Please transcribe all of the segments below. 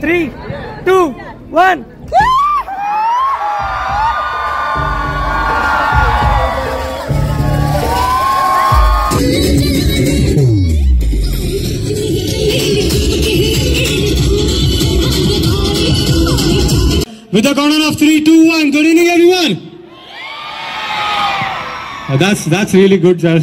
3, 2, 1. With the count of 3, 2, 1. Good evening, everyone. That's really good, sir.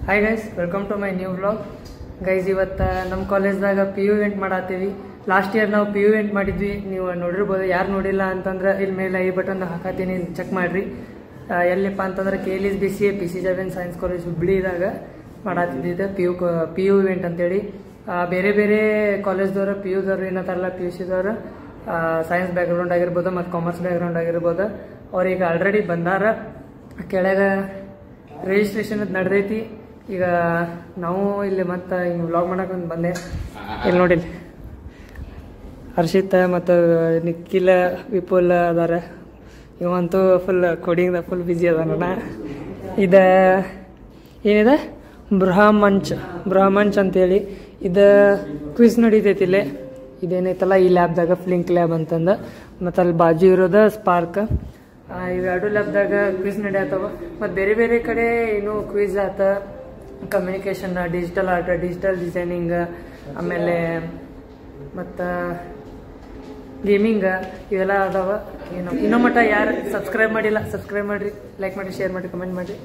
Hi guys, welcome to my new vlog. Guys, ಇವತ್ತು ನಮ್ಮ ಕಾಲೇಜ್ದಾಗ PU event ಮಾಡತ್ತೀವಿ. Last year ನಾವು PU event ಮಾಡಿದ್ವಿ. ನೀವು ನೋಡಿರ್ಬೋದು. ಯಾರು ನೋಡಿಲ್ಲ ಅಂತಂದ್ರೆ ಇಲ್ಲಿ ಮೇಲೆ ಐ ಬಟನ್ ಹಾಕತ್ತೀನಿ, ಚೆಕ್ ಮಾಡ್ರಿ. ಎಲ್ಲಿಪ್ಪ ಅಂತಂದ್ರೆ KLS BCA PC7 science college ಹುಬ್ಳಿದಾಗ ಮಾಡತ್ತಿದ್ದೆ PU ಇವೆಂಟ್ ಅಂತೇಳಿ. ಬೇರೆ ಬೇರೆ ಕಾಲೇಜ್ದವ್ರು PUದವ್ರು ಏನಂತಾರಲ್ಲ PUCದವ್ರು ಸೈನ್ಸ್ ಬ್ಯಾಕ್ಗ್ರೌಂಡ್ ಆಗಿರ್ಬೋದು ಮತ್ತು ಕಾಮರ್ಸ್ ಬ್ಯಾಕ್ಗ್ರೌಂಡ್ ಆಗಿರ್ಬೋದು. ಅವ್ರೀಗ ಆಲ್ರೆಡಿ ಬಂದಾರ. ಕೆಳಗೆ ರಿಜಿಸ್ಟ್ರೇಷನ್ ನಡೆದೈತಿ. ಈಗ ನಾವು ಇಲ್ಲಿ ಮತ್ತು ಹಿಂಗೆ ವ್ಲಾಗ್ ಮಾಡಕ್ಕೆ ಬಂದೆ. ಇಲ್ಲಿ ನೋಡಿ, ಹರ್ಷಿತ್ ಮತ್ತು ನಿಖಿಲ್ ವಿಪುಲ್ ಅದಾರ. ಇವಂತೂ ಫುಲ್ ಕೋಡಿಂಗ್ದಾಗ ಫುಲ್ ಬ್ಯುಸಿ ಅದಾನ. ಇದು ಏನಿದೆ ಬ್ರಹ್ಮಂಚ್ ಅಂತೇಳಿ ಇದು ಕ್ವಿಜ್ ನಡೀತೈತಿ ಇಲ್ಲೇ. ಇದೇನೈತಲ್ಲ ಈ ಲ್ಯಾಬ್ದಾಗ ಫ್ಲಿಂಕ್ ಲ್ಯಾಬ್ ಅಂತಂದು, ಮತ್ತು ಅಲ್ಲಿ ಬಾಜು ಇರೋದು ಸ್ಪಾರ್ಕ್. ಇವೆರಡು ಲ್ಯಾಬ್ದಾಗ ಕ್ವಿಜ್ ನಡೆಯತ್ತವ. ಮತ್ತು ಬೇರೆ ಬೇರೆ ಕಡೆ ಏನು ಕ್ವಿಜ್ ಆತ, communication, digital art, digital designing, ಆಮೇಲೆ ಮತ್ತು ಗೇಮಿಂಗ್ ಇವೆಲ್ಲ ಅದಾವ. ಏನು ಇನ್ನೂ ಮಟ್ಟ ಯಾರು ಸಬ್ಸ್ಕ್ರೈಬ್ ಮಾಡಿಲ್ಲ, ಸಬ್ಸ್ಕ್ರೈಬ್ ಮಾಡಿರಿ, ಲೈಕ್ ಮಾಡಿ, ಶೇರ್ ಮಾಡಿ, ಕಮೆಂಟ್ ಮಾಡಿರಿ.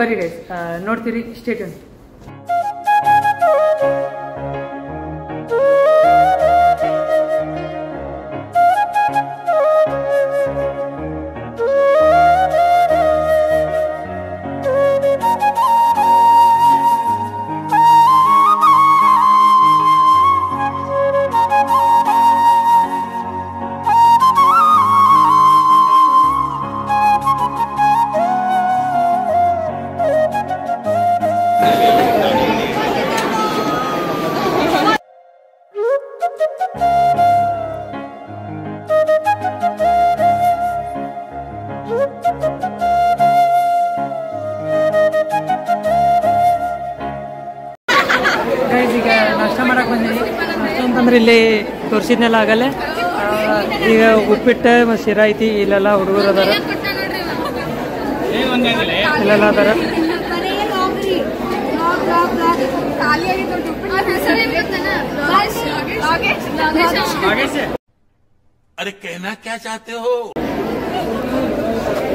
ಬರ್ರಿ ಗೈಸ್, ನೋಡ್ತೀರಿ, ಸ್ಟೇ ಟ್ಯೂನ್. ಈಗ ನಾಷ್ಟ ಮಾಡಕ್ಕೆ ಬಂದೀನಿ. ನಾಷ್ಟ ಅಂತಂದ್ರೆ ಇಲ್ಲಿ ತೋರಿಸಿದ್ನೆಲ್ಲ ಆಗಲ್ಲ. ಈಗ ಉಪ್ಪಿಟ್ಟು ಮತ್ತು ಶಿರಾ ಐತಿ. ಇಲ್ಲೆಲ್ಲ ಹುಡುಗರು ಅದಾರ, ಇಲ್ಲೆಲ್ಲ ಅದಾರ.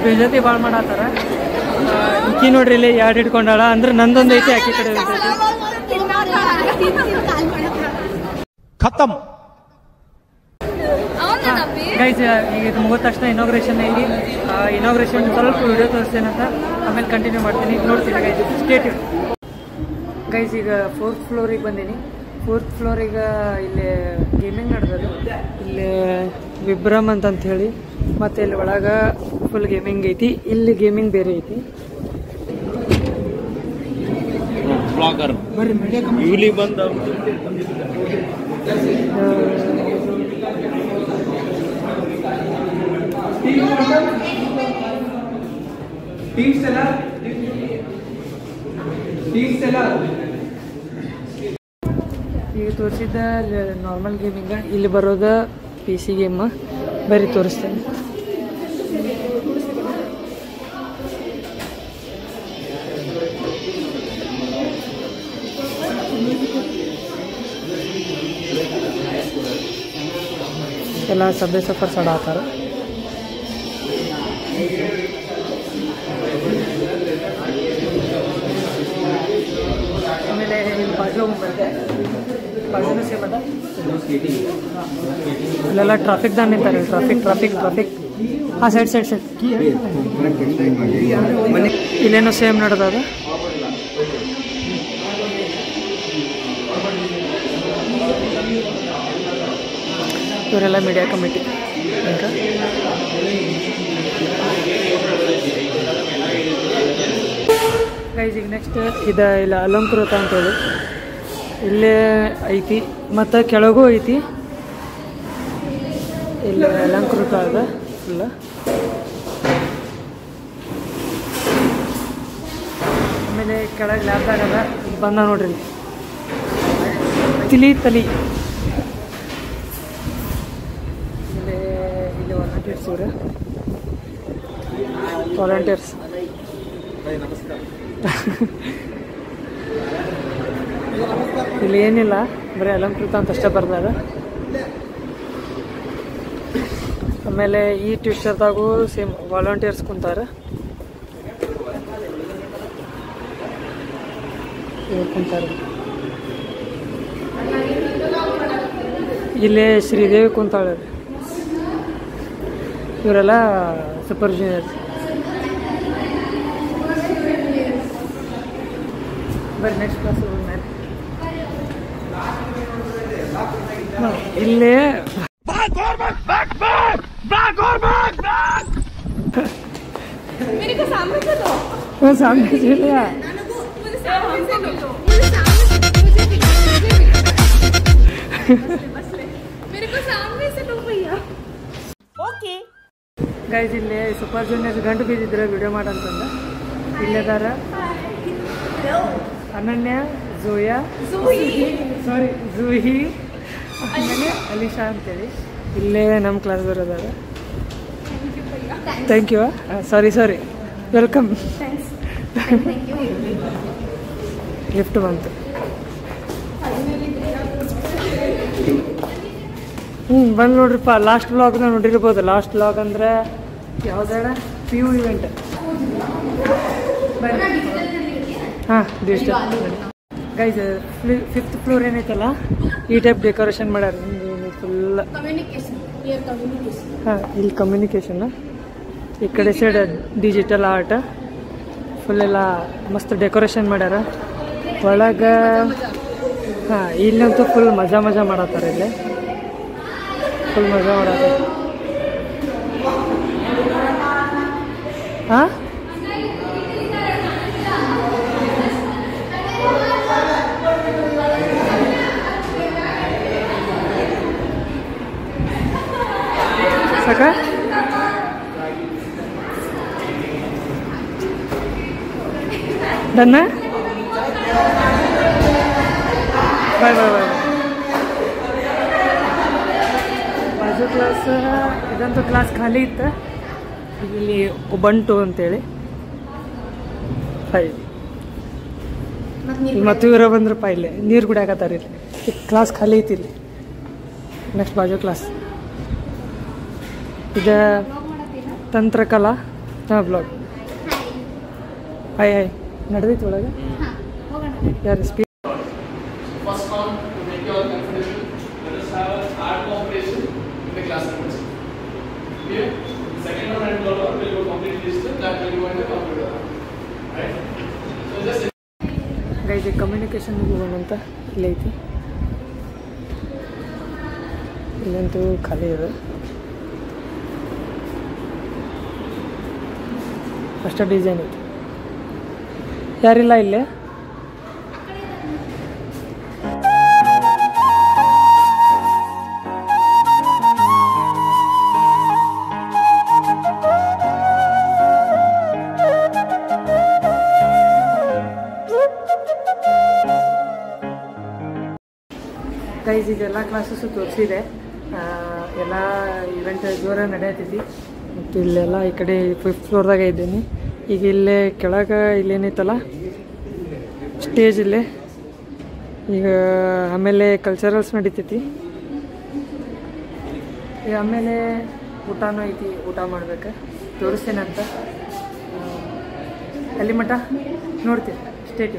ಬೇಜಾತಿ ಭಾಳ ಮಾಡತ್ತಾರ. ಇಕ್ಕಿ ನೋಡ್ರಿ ಇಲ್ಲಿ ಎರಡು ಹಿಡ್ಕೊಂಡಾಳ. ಅಂದ್ರೆ ನಂದೊಂದು ಐತಿ, ಆಕಿ ಕಡೆ ಖತಮ್. ಗೈಸ್, ಈಗ ಇದು ಮುಗಿದ ತಕ್ಷಣ ಇನಾಗ್ರೇಷನ್ ಐತಿ. ಇನಾಗ್ರೇಷನ್ ಸ್ವಲ್ಪ ವಿಡಿಯೋ ತೋರಿಸ್ತೇನಂತ, ಆಮೇಲೆ ಕಂಟಿನ್ಯೂ ಮಾಡ್ತೀನಿ, ನೋಡ್ತೀನಿ ಗೈಸ್, ಸ್ಟೇಟ್. ಗೈಸ್, ಈಗ 4th ಫ್ಲೋರಿಗೆ ಬಂದೀನಿ. 4th ಫ್ಲೋರಿಗೆ ಇಲ್ಲಿ ಗೇಮಿಂಗ್ ನಡೆದದು. ಇಲ್ಲಿ ವಿಬ್ರಮ್ ಅಂತ ಹೇಳಿ, ಮತ್ತು ಇಲ್ಲಿ ಒಳಗೆ ಫುಲ್ ಗೇಮಿಂಗ್ ಐತಿ. ಇಲ್ಲಿ ಗೇಮಿಂಗ್ ಬೇರೆ ಐತಿ. ಇಲ್ಲಿ ಬಂದ ಈಗ ತೋರಿಸಿದ್ದ ನಾರ್ಮಲ್ ಗೇಮಿಂಗ. ಇಲ್ಲಿ ಬರೋದ PC ಗೇಮ್. ಬರೀ ತೋರಿಸ್ತೇನೆ. ಎಲ್ಲ ಸಬ್ವೆ ಸಫರ್ಸ್ ಆಡತ್ತಾರ. ಆಮೇಲೆ ಇಲ್ಲಿ ಬಾಜು ಬರುತ್ತೆ, ಬಾಜುನೂ ಸೇಮ್ ಅದ. ಇಲ್ಲೆಲ್ಲ ಟ್ರಾಫಿಕ್ದಾಗ ನಿಂತಾರೆ. ಟ್ರಾಫಿಕ್. ಹಾಂ, ಸೈಡ್ ಇಲ್ಲೇನೋ ಸೇಮ್ ನಡೆದದ. ಇವರೆಲ್ಲ ಮೀಡಿಯಾ ಕಮಿಟಿ. ಗೈಸ್, ಈಗ ನೆಕ್ಸ್ಟ್ ಇದು ಇಲ್ಲ ಅಲಂಕೃತ ಅಂತೇಳಿ ಇಲ್ಲೇ ಐತಿ ಮತ್ತು ಕೆಳಗೂ ಐತಿ. ಇಲ್ಲಿ ಅಲಂಕೃತ ಅದ ಫುಲ್ಲ. ಆಮೇಲೆ ಕೆಳಗೆ ಲ್ಯಾಬ್ದಾಗ ಅದ ಬಂದ ನೋಡ್ರಿ ತಲಿ ಇಲ್ಲಿ ವಾಲಂಟಿಯರ್ಸ್ ಇವ್ರೆ ವಾಲಂಟಿಯರ್ಸ್. ಇಲ್ಲಿ ಏನಿಲ್ಲ, ಬರೀ ಅಲಂಕೃತ ಅಂತ ಅಷ್ಟೇ ಬರ್ತಾರೆ. ಆಮೇಲೆ ಈ ಟ್ಯೂಷರ್ದಾಗೂ ಸೇಮ್ ವಾಲಂಟಿಯರ್ಸ್ ಕುಂತಾರೆ. ಕುಂತಾರೆ ಇಲ್ಲೇ ಶ್ರೀದೇವಿ ಕುಂತಾಳೆ. ಇವರೆಲ್ಲ ಸೂಪರ್ ಜೂನಿಯರ್ಸ್. ಬರೀ ನೆಕ್ಸ್ಟ್ ಕ್ಲಾಸ್ ಇಲ್ಲೇ मेरे को सामने से लो। सामने से लिया। मुझे सामने से लो। मुझे सामने से बस ले। मेरे को सामने से लो भैया। ओके। ಗೈಸ್ ಇಲ್ಲಿ ಸೂಪರ್ ಜೂನಿಯರ್ಸ್ ಗಂಟು ಬಿದ್ದಿದ್ರೆ ವಿಡಿಯೋ ಮಾಡಂತಂದ. ಇಲ್ಲೇದಾರ ಅನನ್ಯ, ಜೋಯಾ, ಜೂಹಿ, ಆಮೇಲೆ ಅಲಿಶಾ ಅಂತೇಳಿ ಇಲ್ಲೇ ನಮ್ಮ ಕ್ಲಾಸ್ ಬರೋದಾರ. Thank you. Sorry welcome. Gift ಬಂತು. ಬಂದು ನೋಡ್ರಿಪ್ಪ, ಲಾಸ್ಟ್ ವ್ಲಾಗ್ನ ನೋಡಿರ್ಬೋದು. ಲಾಸ್ಟ್ ವ್ಲಾಗ್ ಅಂದ್ರೆ ಯಾವ್ದಾರ PU ಇವೆಂಟ್. ಹಾಂ, ಡಿಜಿಟಲ್. ಗೈಸ್ 5th ಫ್ಲೋರ್ ಏನೈತಲ್ಲ, ಈ ಟೈಪ್ ಡೆಕೋರೇಷನ್ ಮಾಡ್ಯಾರ. ಫುಲ್ ಹಾಂ, ಇಲ್ಲಿ ಕಮ್ಯುನಿಕೇಷನ್, ಈ ಕಡೆ ಸೈಡ್ ಡಿಜಿಟಲ್ ಆರ್ಟ್. ಫುಲ್ ಎಲ್ಲ ಮಸ್ತ್ ಡೆಕೋರೇಷನ್ ಮಾಡ್ಯಾರ ಒಳಗೆ. ಹಾಂ, ಇಲ್ಲಂತೂ ಫುಲ್ ಮಜಾ ಮಾಡತ್ತಾರೆ. ಇಲ್ಲಿ ಫುಲ್ ಮಜಾ ಮಾಡತ್ತಾರೆ. ಹಾಂ, ಸಾಕ ಡನ್ನ. ಬಾಯ್. ಬಾಜು ಕ್ಲಾಸ್ ಇದಂತೂ ಕ್ಲಾಸ್ ಖಾಲಿ ಇತ್ತು. ಇಲ್ಲಿ ಬಂಟು ಅಂತೇಳಿ 5 ಮತ್ತು ಇವರ ಬಂದ್ರಪ್ಪ ಇಲ್ಲಿ ನೀರು ಕುಡಿಯಾಕತ್ತಾರ. ಇಲ್ಲಿ ಕ್ಲಾಸ್ ಖಾಲಿ ಐತಿ. ಇಲ್ಲಿ ನೆಕ್ಸ್ಟ್ ಬಾಜು ಕ್ಲಾಸ್ ಇದು ತಂತ್ರಕಲಾ. ಹಾಂ, ಬ್ಲಾಗ್. ಹಾಯ್ ನಡೆದೈತಿ ಒಳಗೆ. ಯಾರು speak? First one, to make you all comfortable, let us have an art competition in the classroom. Okay? The second one and third one will go completely digital, that will go in the computer. Right? So just guys communication ಹೋಗೋಣಂತ ಇಲ್ಲಿ ಐತಿ. ಇಲ್ಲಂತೂ ಖಾಲಿ ಇದೆ. ಅಷ್ಟ design ಐತಿ. ಯಾರಿಲ್ಲ ಇಲ್ಲಿ? Guys ಇದೆಲ್ಲ ಕ್ಲಾಸಸ್ಸು ತೋರಿಸಿದೆ. ಎಲ್ಲ ಇವೆಂಟ್ ಜೋರ ನಡೆಯತೈತಿ. ಮತ್ತು ಇಲ್ಲೆಲ್ಲ ಈ ಕಡೆ 5th ಫ್ಲೋರ್ದಾಗ ಇದ್ದೀನಿ. ಈಗ ಇಲ್ಲೇ ಕೆಳಗೆ ಇಲ್ಲೇನೈತಲ್ಲ ಸ್ಟೇಜ್ ಇಲ್ಲೇ. ಈಗ ಆಮೇಲೆ ಕಲ್ಚರಲ್ಸ್ ನಡೀತೈತಿ. ಈಗ ಆಮೇಲೆ ಊಟನೂ ಐತಿ. ಊಟ ಮಾಡ್ಬೇಕು, ತೋರಿಸ್ತೇನಂತ. ಅಲ್ಲಿ ಮಟ್ಟ ನೋಡ್ತೀನಿ. ಸ್ಟೇಟ್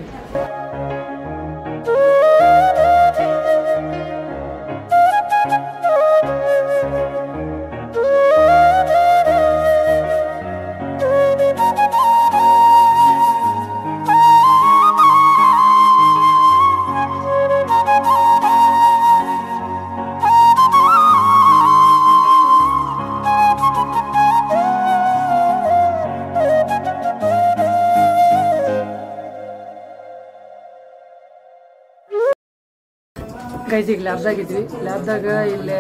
ಗೈಸ್ ಈಗ ಲ್ಯಾಬ್ದಾಗ ಇದ್ವಿ. ಲ್ಯಾಬ್ದಾಗ ಇಲ್ಲಿ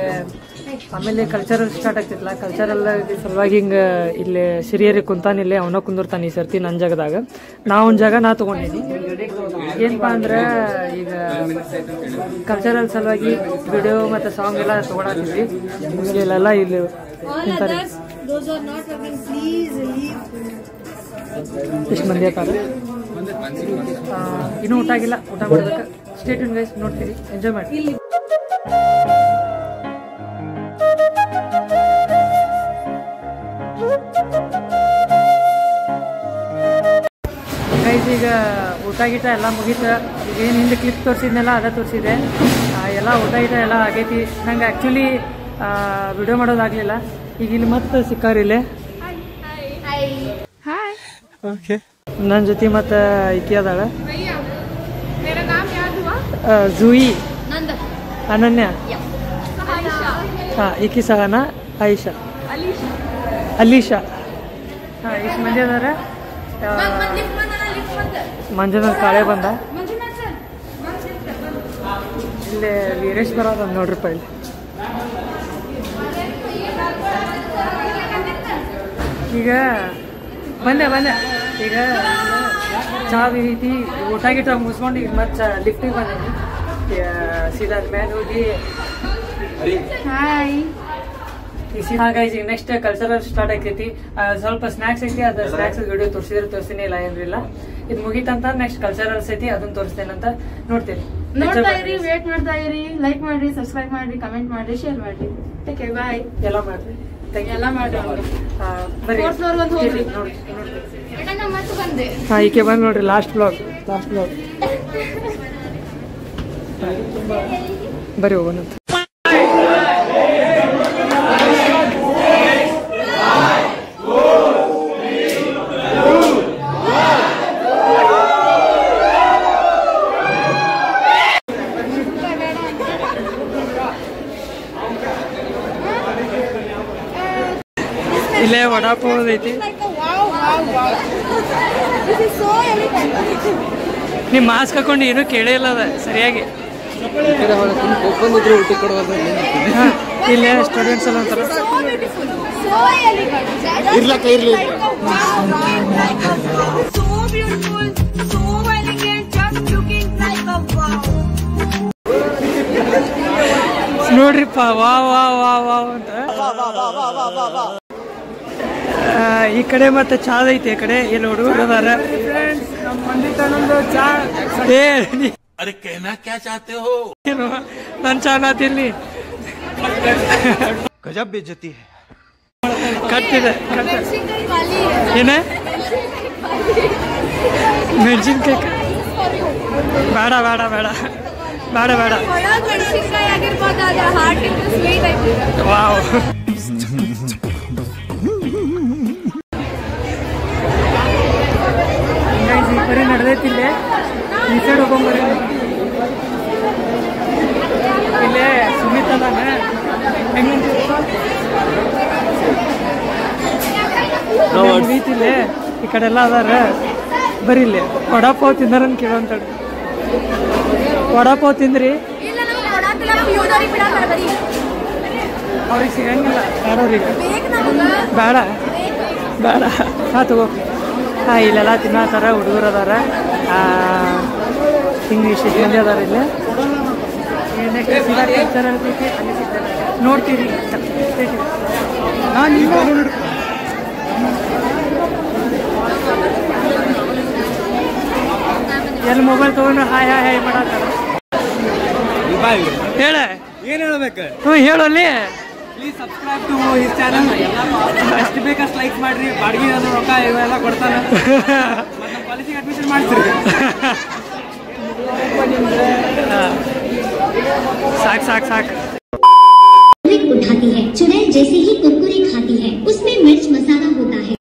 ಆಮೇಲೆ ಕಲ್ಚರಲ್ ಸ್ಟಾರ್ಟ್ ಆಗ್ತಿತ್ತಲ್ಲ, ಕಲ್ಚರಲ್ ಸಲುವಾಗಿ ಹಿಂಗೆ ಇಲ್ಲಿ ಸಿರಿಯರಿಗೆ ಕುಂತಾನಿಲ್ಲೇ ಅವನ ಕುಂದಿರ್ತಾನೆ ಈ ಸರ್ತಿ ನನ್ನ ಜಾಗದಾಗ. ನಾ ಒಂದು ಜಾಗ ನಾ ತೊಗೊಂಡಿದ್ದೀನಿ. ಏನಪ್ಪ ಅಂದ್ರೆ ಈಗ ಕಲ್ಚರಲ್ ಸಲುವಾಗಿ ವಿಡಿಯೋ ಮತ್ತು ಸಾಂಗ್ ಎಲ್ಲ ತೊಗೊಳತ್ತಿದ್ವಿ. ಇಲ್ಲೆಲ್ಲ ಇಲ್ಲಿ ಕುಂತಾರೆ. ಎಷ್ಟು ಮಂದಿ ಆಗ್ತಾರೆ. ಇನ್ನೂ ಊಟ ಆಗಿಲ್ಲ, ಊಟ ಮಾಡ್ಬೇಕು. ಸ್ಟೇ ಟ್ಯೂನ್ ಗೈಸ್, ನೋಡ್ತೀರಿ, ಎಂಜಾಯ್ ಮಾಡಿ. ಗೈಸ್ ಈಗ ಊಟ ಗೀಟ ಎಲ್ಲ ಮುಗೀತ. ಈಗ ಏನು ಹಿಂದೆ ಕ್ಲಿಪ್ ತೋರಿಸಿದ್ನೆಲ್ಲ ಅದ ತೋರಿಸಿದೆ. ಎಲ್ಲ ಊಟ ಗೀಟ ಎಲ್ಲ ಆಗೈತಿ. ನಂಗೆ ಆ್ಯಕ್ಚುಲಿ ವಿಡಿಯೋ ಮಾಡೋದಾಗಲಿಲ್ಲ. ಈಗ ಇಲ್ಲಿ ಮತ್ತೆ ಸಿಕ್ಕಾರಿಲ್ಲೇ. ओके ನನ್ನ ಜೊತೆ ಮತ್ತು ಈಕಿ ಅದಾಳ, भैया मेरा नाम याद हुआ ಜೂಯಿ, नंद ಅನನ್ಯ, आयशा ಹಾಂ ಈಕಿ ಸಹನಾ, ಆಯಿಷಾ, अलीशा ಅಲೀಶಾ. ಹಾಂ ಇಷ್ಟು ಮಂದಿ ಅದಾರ. ಮಂಜುನಾಥ್ ಕಾಳೆ ಬಂದ. ಇಲ್ಲಿ ವೀರೇಶ್ ಬರೋದ ನೋಡ್ರಿಪ್ಪ. ಇಲ್ಲಿ ಈಗ ಬಂದೆ ಈಗ ಚಾ ರೀತಿ ಊಟ ಗೀಟ ಮುಗಿಸ್ಕೊಂಡು ಈಗ ಮತ್ತೆ ಲಿಫ್ಟಿಗೆ ಬಂದೀನಿ. ಸೀದಾ ಮೇಲೆ ಹೋಗಿ ಹಾಗಾಗಿ ಈಗ ನೆಕ್ಸ್ಟ್ ಕಲ್ಚರಲ್ ಸ್ಟಾರ್ಟ್ ಆಕೈತಿ. ಸ್ವಲ್ಪ ಸ್ನಾಕ್ಸ್ ಐತಿ, ಅದು ಸ್ನಾಕ್ಸ್ ವಿಡಿಯೋ ತೋರಿಸ್ತೀನಿ, ಇಲ್ಲ ಏನಿಲ್ಲ. ಇದು ಮುಗೀತಂತ ನೆಕ್ಸ್ಟ್ ಕಲ್ಚರಲ್ಸ್ ಐತಿ, ಅದನ್ನ ತೋರಿಸ್ತೇನಂತ ನೋಡ್ತೀನಿ. ನೋಡ್ತಾ ಇರಿ, ವೇಟ್ ಮಾಡ್ತಾ ಇರಿ, ಲೈಕ್ ಮಾಡ್ರಿ, ಸಬ್ಸ್ಕ್ರೈಬ್ ಮಾಡ್ರಿ, ಕಮೆಂಟ್ ಮಾಡ್ರಿ, ಶೇರ್ ಮಾಡ್ರಿ. Okay bye. ಎಲ್ಲ ಮಾಡ್ರಿ, ಎಲ್ಲ ಮಾಡ್ರಿ. ಹಾಂ ಈಕೆ ಬಂದು ನೋಡ್ರಿ. ಲಾಸ್ಟ್ ಬ್ಲಾಗ್ ಬರೀ ಹೋಗೋಣ. ಇಲ್ಲೇ ವಡಾಪಾವ್ ಐತಿ. ನೀ ಮಾಸ್ಕ್ ಹಾಕೊಂಡು ಏನೂ ಕೇಳೇ ಇಲ್ಲ ಅದ ಸರಿಯಾಗಿ. ಇಲ್ಲೇ ಸ್ಟೂಡೆಂಟ್ಸ್ ಎಲ್ಲ ಅಂತಾರ. ನೋಡ್ರಿಪ್ಪ, ವಾ ವಾ ವಾ ವಾ ಅಂತ. ಈ ಕಡೆ ಮತ್ತೆ ಚಾದ ಐತಿ, ಈ ಕಡೆ ಇಲ್ಲಿ ಹುಡುಗರು ಅದಾರ. ನನ್ ಚಾ ನಾತಿರ್ಲಿ. गजब बेइज्जती है. ಕಟ್ಟಿದೆ ಏನ ಮೆಣಸಿನ್ಕಾಯಿ ಬೇಡ ಬೇಡ ಬೇಡ ಬೇಡ ಬೇಡ. ವಾವ್ ಈ ಕಡೆ ನಡೆದೈತಿಲ್ಲೇ. ಈ ಸೈಡ್ ಹೋಗ್ಬರ್ರಿ. ಇಲ್ಲೇ ಸುಮಿತ್ ಅದಾನ. ಮುಗೀತಿಲ್ಲೇ ಈ ಕಡೆ ಎಲ್ಲ ಅದಾರ. ಬರೀ ಇಲ್ಲಿ ವಡಾಪಾವ್ ತಿಂದಾರನ್ ಕೇಳೋಂತ. ವಡಾಪಾವ್ ತಿಂದ್ರಿ? ಅವ್ರಿಗೆ ಸಿಗಂಗಿಲ್ಲ ಯಾರವ್ರಿಗೆ. ಬೇಡ ಬೇಡ. ಹಾಂ ತಗೋ. ಹಾಂ ಇಲ್ಲೆಲ್ಲ ತಿನ್ನತ್ತಾರ ಹುಡುಗರು ಅದಾರ. ಹಿಂಗೆ ಇಷ್ಟು ಮಂದಿ ಅದಾರ ಇಲ್ಲಿ. ನೋಡ್ತೀರಿ. ಹಾಂ ನೀವು ಎಲ್ಲಿ ಮೊಬೈಲ್ ತಗೊಂಡು ಹಾಯ್ ಹಾಯ್ ಹಾಯ್ ಮಾಡತ್ತಾರ. ಹೇಳ ಏನ್ ಹೇಳ್ಬೇಕು? ಹ್ಞೂ ಹೇಳಲ್ಲಿ. Please subscribe to his channel. ಎಷ್ಟು ಬೇಕಷ್ಟು ಲೈಕ್ ಮಾಡ್ರಿ. ಬಾಡಿಗೆ ಅದು ರೊಕ್ಕ ಇವೆಲ್ಲ ಕೊಡ್ತಾನೆ. ನಮ್ಮ ಕಾಲೇಜಿಗೆ ಅಡ್ಮಿಷನ್ ಮಾಡ್ತೀರಿ. ಸಾಕು ಸಾಕು ಸಾಕು. उठाती है, चुड़ैल जैसे ही कुरकुरे खाती है, उसमें मिर्च मसाला होता है.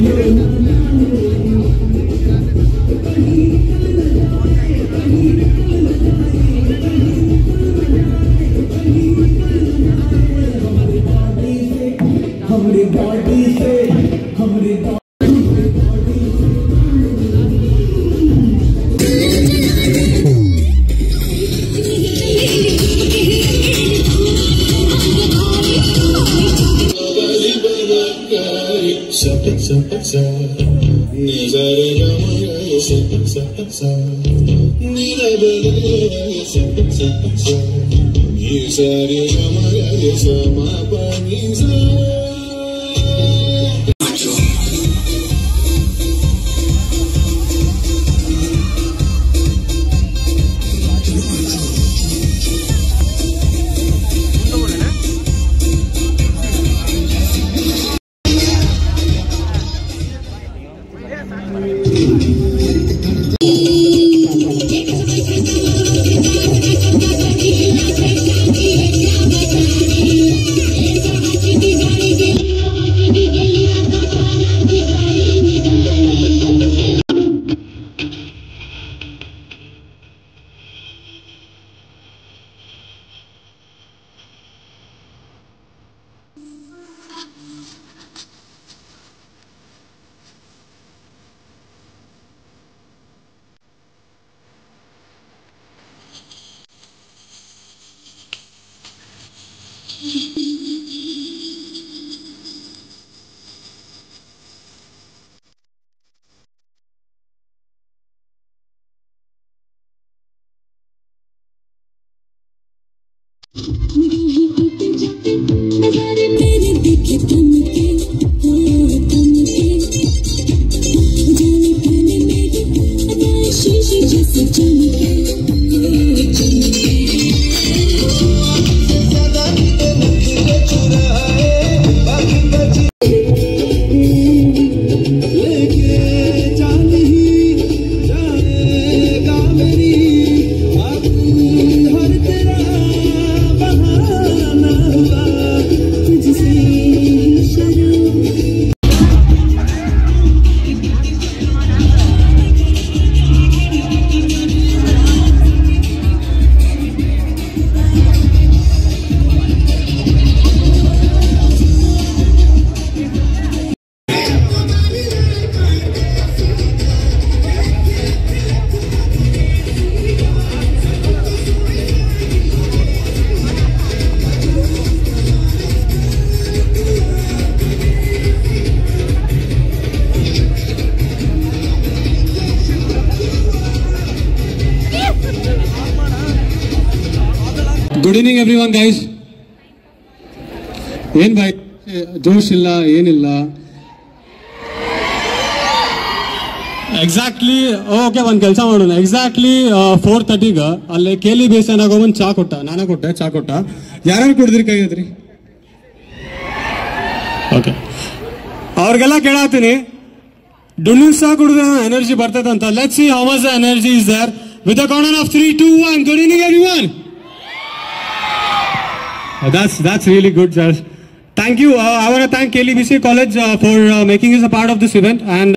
Good evening every one guys. ಏನ್ ಬಾಯ್ ಜೋಶ್ ಇಲ್ಲ ಏನಿಲ್ಲ. ಎಕ್ಸಾಕ್ಟ್ಲಿ ಓಕೆ, ಒಂದು ಕೆಲಸ ಮಾಡೋಣ. ಎಕ್ಸಾಕ್ಟ್ಲಿ 4:30 ಅಲ್ಲಿ ಕೇಲಿ ಬೇಸನ್ ಆಗೋಬಂದು ಚಾ ಕೊಟ್ಟ, ನಾನೇ ಕೊಟ್ಟೆ ಚಾ ಕೊಟ್ಟ. ಯಾರ್ಯಾರು ಕುಡಿದ್ರಿ ಕೈ ಎತ್ರಿ. ಓಕೆ, ಅವ್ರಿಗೆಲ್ಲ ಕೇಳತ್ತೀನಿ ಡುನ್ನಿಸ್ ಚಾ ಕುಡಿದ್ರೆ ಎನರ್ಜಿ ಬರ್ತದೆ ಅಂತ. Let's see how much the energy is there with the count of 3, 2, 1. Good evening everyone. That's really good, Josh. Thank you. I want to thank KLBC College for making us a part of this event. And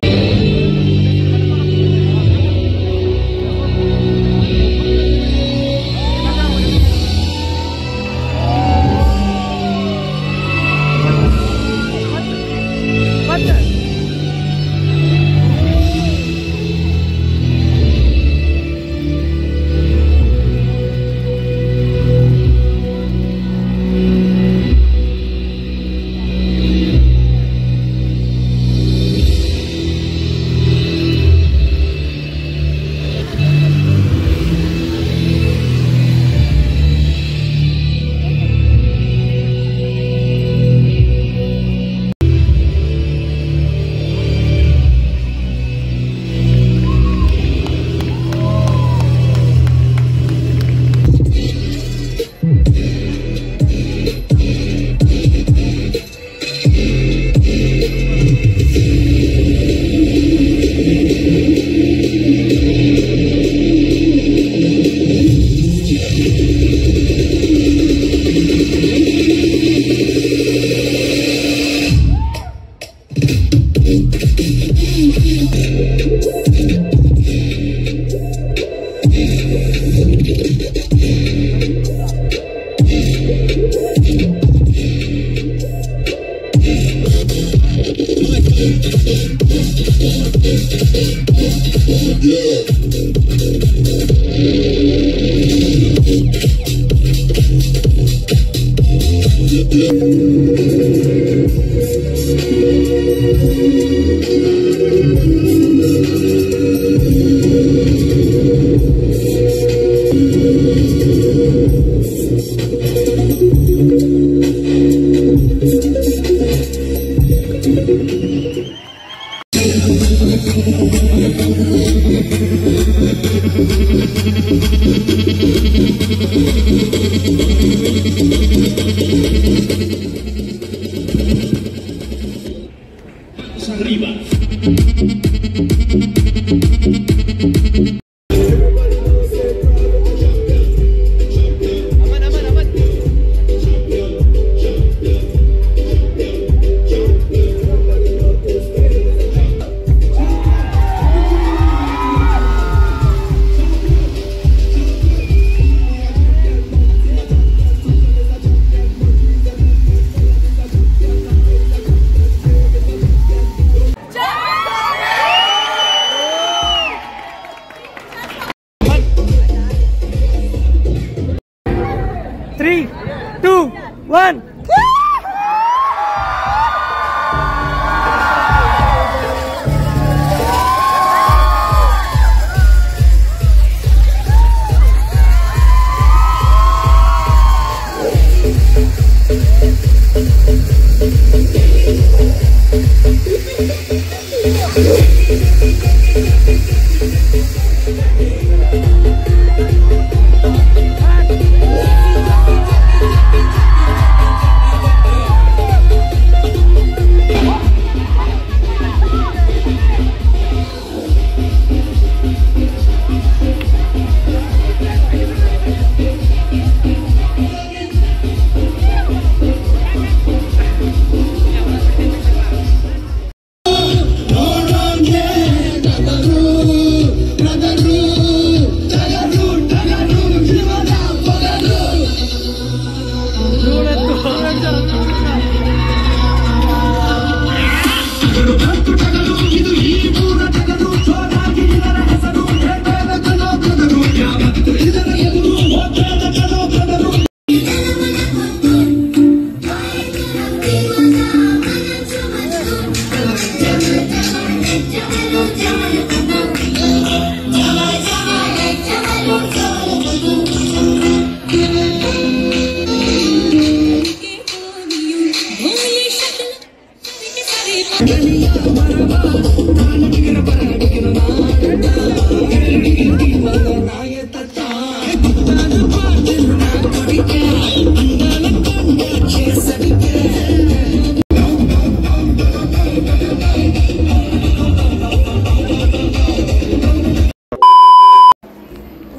1.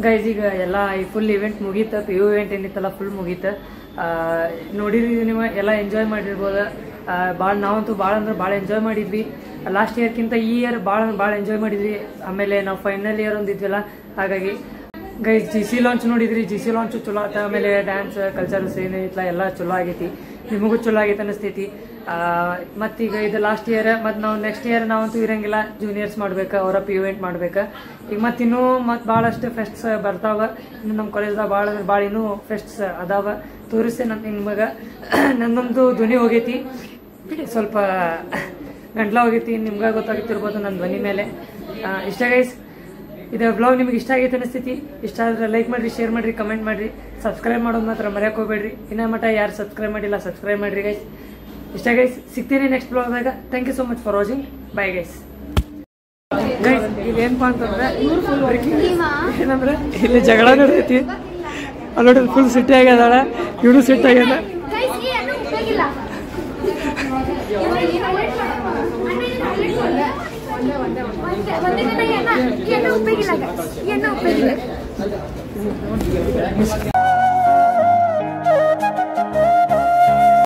Guys ಈಗ ಎಲ್ಲ ಈ full event ಮುಗೀತ, PU event ಏನಿತ್ತಲ್ಲ full ಮುಗೀತ. ನೋಡಿರಿ ನೀವು ಎಲ್ಲ enjoy ಮಾಡಿರ್ಬೋದು. ನಾವಂತೂ ಭಾಳ ಅಂದ್ರೆ ಭಾಳ ಎಂಜಾಯ್ ಮಾಡಿದ್ವಿ. ಲಾಸ್ಟ್ ಇಯರ್ಕಿಂತ ಈ ಇಯರ್ ಭಾಳ ಎಂಜಾಯ್ ಮಾಡಿದ್ವಿ. ಆಮೇಲೆ ನಾವು ಫೈನಲ್ ಇಯರ್ ಒಂದಿದ್ವಲ್ಲ, ಹಾಗಾಗಿ ಗೈಸ್ GC ಲಾಂಚ್ ನೋಡಿದ್ರಿ. GC ಲಾಂಚ್ ಚಲೋ ಆತ. ಆಮೇಲೆ ಡ್ಯಾನ್ಸ್ ಕಲ್ಚರಲ್ಸ್ ಏನಿತ್ತಲ್ಲ ಎಲ್ಲ ಚಲೋ ಆಗೈತಿ. ನಿಮಗೂ ಚಲೋ ಆಗೈತೆ ಅನಿಸ್ತೈತಿ. ಮತ್ತೀಗ ಇದು ಲಾಸ್ಟ್ ಇಯರ್, ಮತ್ತು ನಾವು ನೆಕ್ಸ್ಟ್ ಇಯರ್ ನಾವಂತೂ ಇರಂಗಿಲ್ಲ, ಜೂನಿಯರ್ಸ್ ಮಾಡ್ಬೇಕು, ಅವರ PU ಇವೆಂಟ್ ಮಾಡ್ಬೇಕು. ಈಗ ಇನ್ನೂ ಭಾಳಷ್ಟು ಫೆಸ್ಟ್ಸ್ ಬರ್ತಾವ. ಇನ್ನು ನಮ್ಮ ಕಾಲೇಜ್ದಾಗ ಭಾಳ ಇನ್ನೂ ಫೆಸ್ಟ್ಸ್ ಅದಾವ. ತೋರಿಸ್ತೇನೆ ನಿಮಗೆ. ನನ್ನೊಂದು ಧ್ವನಿ ಹೋಗೈತಿ, ಸ್ವಲ್ಪ ಗಂಟ್ಲ ಹೋಗೈತಿ, ನಿಮ್ಗೆ ಗೊತ್ತಾಗುತ್ತಿರ್ಬೋದು ನನ್ನ ಧ್ವನಿ ಮೇಲೆ. ಇಷ್ಟ ಗೈಸ್, ಇದು ವ್ಲಾಗ್ ನಿಮಗೆ ಇಷ್ಟ ಆಗೈತೆ ಅನಿಸ್ತೈತಿ. ಇಷ್ಟ ಆದರೆ ಲೈಕ್ ಮಾಡಿರಿ, ಶೇರ್ ಮಾಡಿರಿ, ಕಮೆಂಟ್ ಮಾಡಿರಿ, ಸಬ್ಸ್ಕ್ರೈಬ್ ಮಾಡೋದು ಮಾತ್ರ ಮರೆಯೋಕೆ ಹೋಗ್ಬೇಡ್ರಿ. ಇನ್ನೂ ಮಟ್ಟ ಯಾರು ಸಬ್ಸ್ಕ್ರೈಬ್ ಮಾಡಿಲ್ಲ ಸಬ್ಸ್ಕ್ರೈಬ್ ಮಾಡಿರಿ ಗೈಸ್. ಇಷ್ಟ ಗೈಸ್, ಸಿಗ್ತೀನಿ ನೆಕ್ಸ್ಟ್ ಬ್ಲಾಗ್ದಾಗ. Thank you so much for watching. Bye guys. Guys ಇಲ್ಲಿ ಏನಪ್ಪ ಅಂತಂದ್ರೆ ಏನಂದ್ರೆ ಇಲ್ಲಿ ಜಗಳ ನಡೆದೈತಿ. ಅಲ್ಲಿ ಫುಲ್ ಸಿಟ್ಟಿ ಆಗ್ಯದಾಳ, ಇವನು ಸಿಟ್ಟಿ ಆಗ್ಯದ. ಉಪಯೋಗಿಲ್ಲ